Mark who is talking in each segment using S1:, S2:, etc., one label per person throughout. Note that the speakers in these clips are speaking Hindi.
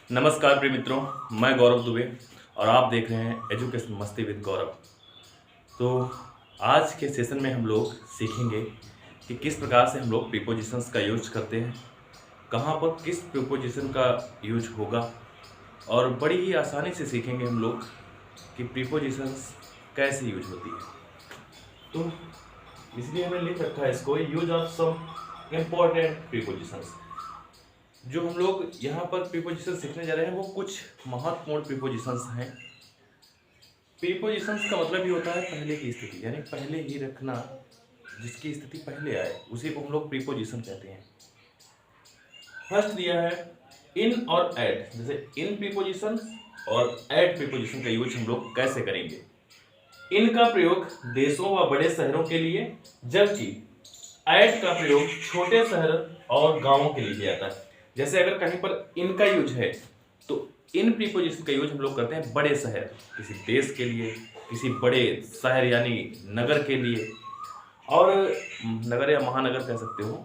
S1: नमस्कार प्रिय मित्रों, मैं गौरव दुबे और आप देख रहे हैं एजुकेशन मस्ती विद गौरव। तो आज के सेशन में हम लोग सीखेंगे कि किस प्रकार से हम लोग प्रीपोजिशंस का यूज करते हैं, कहाँ पर किस प्रीपोजिशन का यूज होगा, और बड़ी ही आसानी से सीखेंगे हम लोग कि प्रीपोजिशंस कैसे यूज होती है। तो इसलिए हमने लिख रखा है इसको, use of some important prepositions. जो हम लोग यहाँ पर प्रीपोजिशन सीखने जा रहे हैं वो कुछ महत्वपूर्ण प्रीपोजिशंस हैं। प्रीपोजिशंस का मतलब ये होता है पहले की स्थिति, यानी पहले ही रखना, जिसकी स्थिति पहले आए उसी को हम लोग प्रीपोजिशन कहते हैं। फर्स्ट दिया है इन और एट, जैसे इन प्रीपोजिशन और एट प्रीपोजिशन का यूज हम लोग कैसे करेंगे। इन का प्रयोग देशों व बड़े शहरों के लिए, जबकि एट का प्रयोग छोटे शहर और गांवों के लिए किया जाता है। जैसे अगर कहीं पर इन का यूज है तो इन प्रीपोजिशन का यूज हम लोग करते हैं बड़े शहर, किसी देश के लिए, किसी बड़े शहर यानी नगर के लिए, और नगर या महानगर कह सकते हो,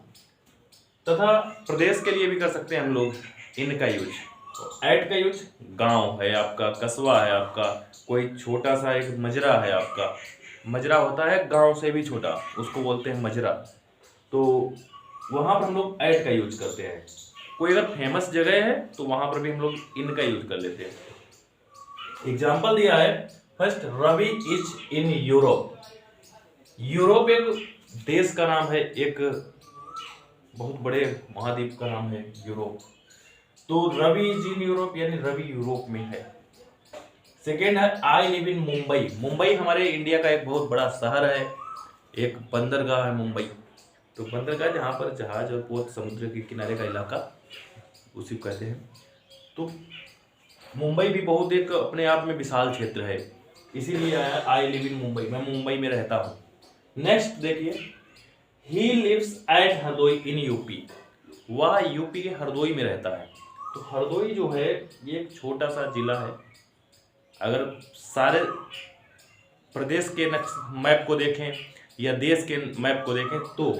S1: तथा प्रदेश के लिए भी कर सकते हैं हम लोग इन का यूज। तो एट का यूज गांव है आपका, कस्बा है आपका, कोई छोटा सा एक मजरा है आपका। मजरा होता है गांव से भी छोटा, उसको बोलते हैं मजरा। तो वहां पर हम लोग एट का यूज करते हैं। कोई अगर फेमस जगह है तो वहां पर भी हम लोग इन का यूज कर लेते हैं। एग्जाम्पल दिया है, first Ravi is in Europe. Europe एक देश का नाम है, एक बहुत बड़े महाद्वीप का नाम है यूरोप। तो रवि इज इन यूरोप यानी रवि यूरोप में है। सेकेंड है I live in Mumbai. Mumbai हमारे इंडिया का एक बहुत बड़ा शहर है, एक बंदरगाह है मुंबई। तो बंदरगाह जहाँ पर जहाज और पोत, समुद्र के किनारे का इलाका, उसी को कहते हैं। तो मुंबई भी बहुत एक अपने आप में विशाल क्षेत्र है, इसीलिए आया आई लिव इन मुंबई, मैं मुंबई में रहता हूँ। नेक्स्ट देखिए, he lives at Hardoi in UP. वह यूपी के हरदोई में रहता है। तो हरदोई जो है ये एक छोटा सा जिला है। अगर सारे प्रदेश के मैप को देखें या देश के मैप को देखें तो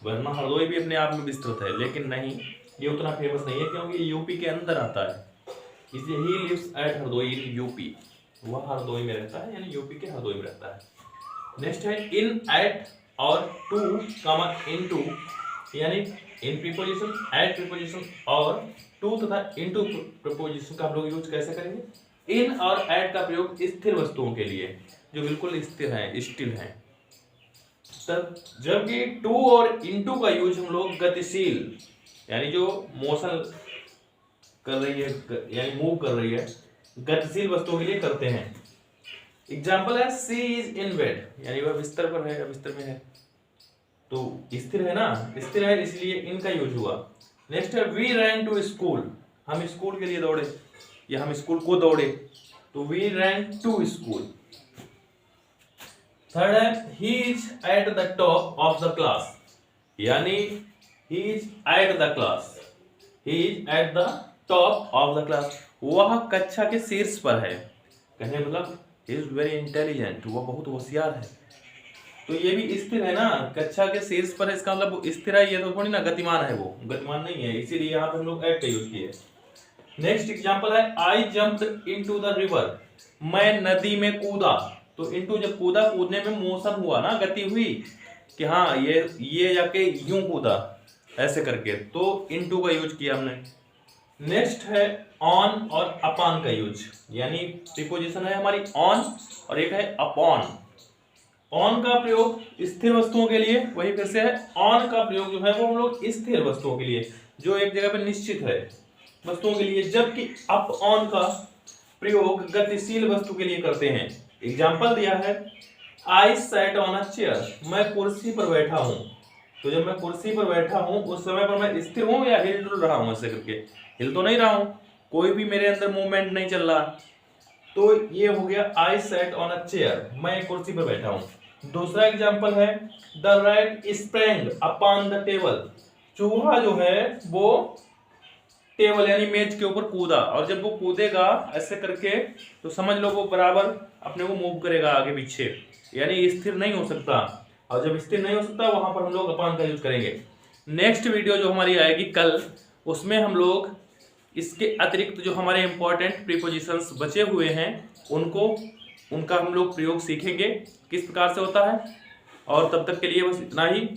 S1: वरना हरदोई भी अपने आप में विस्तृत है, लेकिन नहीं, ये उतना फेमस नहीं है क्योंकि ये यूपी के अंदर आता है। इसलिए he lives at Hardoi in UP, वह हरदोई में रहता है यानी यूपी के हरदोई में रहता है। नेक्स्ट है इन, एट और टू कॉमा इन टू, यानी इन प्रीपोजिशन, एट प्रीपोजिशन और टू तथा इन टू प्रीपोजिशन का हम लोग यूज कैसे करेंगे। इन और एट का प्रयोग स्थिर वस्तुओं के लिए जो बिल्कुल स्थिर हैं, स्टिल हैं। तब जबकि टू और इनटू का यूज हम लोग गतिशील, यानी जो मोशन कर रही है यानी मूव कर रही है, गतिशील वस्तुओं के लिए करते हैं। एग्जाम्पल है सी इज इन बेड, यानी वह बिस्तर पर है या बिस्तर में है, तो स्थिर है ना, स्थिर है इसलिए इनका यूज हुआ। नेक्स्ट है वी रैन टू स्कूल, हम स्कूल के लिए दौड़े या हम स्कूल को दौड़े, तो we ran to school. Third है he is at the top of the class, यानी he is at the class, he is at the top of the class, वह कक्षा के शीर्ष पर है। कहने मतलब ही इज वेरी इंटेलिजेंट, वह बहुत होशियार है। तो ये भी स्थिर है ना, कक्षा के शीर्ष पर है, इसका मतलब वो स्थिर है, ये तो थोड़ी ना गतिमान है, वो गतिमान नहीं है, इसीलिए यहाँ पे हम लोग एट का यूज किए। नेक्स्ट एग्जांपल है आई जंप्ड इनटू द रिवर, मैं नदी में कूदा। तो इनटू जब कूदा, कूदने में मोशन हुआ ना, गति हुई कि हाँ ये जाके यूं कूदा ऐसे करके, तो इनटू का यूज किया हमने। नेक्स्ट है ऑन और अपॉन का यूज, यानी प्रीपोजिशन है हमारी ऑन और एक है अपॉन। ऑन का प्रयोग स्थिर वस्तुओं के लिए, वही फिर से है ऑन का प्रयोग जो है वो हम लोग स्थिर वस्तुओं के लिए, जो एक जगह पर निश्चित है वस्तुओं के लिए, जबकि अप ऑन का प्रयोग गतिशील वस्तु के लिए करते हैं। एग्जाम्पल दिया है I sat on a chair, मैं कुर्सी पर बैठा हूं। तो जब मैं कुर्सी पर बैठा हूं उस समय पर मैं स्थिर हूं या हिल डुल रहा हूं, ऐसे करके हिल तो नहीं रहा हूं, कोई भी मेरे अंदर मूवमेंट नहीं चल रहा। तो ये हो गया I sat on a chair, मैं कुर्सी पर बैठा हूं। दूसरा एग्जाम्पल है the rat sprang upon the table, चूहा जो है वो टेबल यानी मेज के ऊपर कूदा, और जब वो कूदेगा ऐसे करके तो समझ लो वो बराबर अपने को मूव करेगा आगे पीछे, यानी स्थिर नहीं हो सकता। और जब स्थिर नहीं हो सकता वहां पर हम लोग अपॉन का यूज करेंगे। नेक्स्ट वीडियो जो हमारी आएगी कल, उसमें हम लोग इसके अतिरिक्त जो हमारे इंपॉर्टेंट प्रीपोजिशंस बचे हुए हैं उनका हम लोग प्रयोग सीखेंगे किस प्रकार से होता है। और तब तक के लिए बस इतना ही।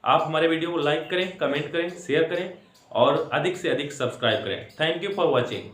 S1: आप हमारे वीडियो को लाइक करें, कमेंट करें, शेयर करें और अधिक से अधिक सब्सक्राइब करें। Thank you for watching.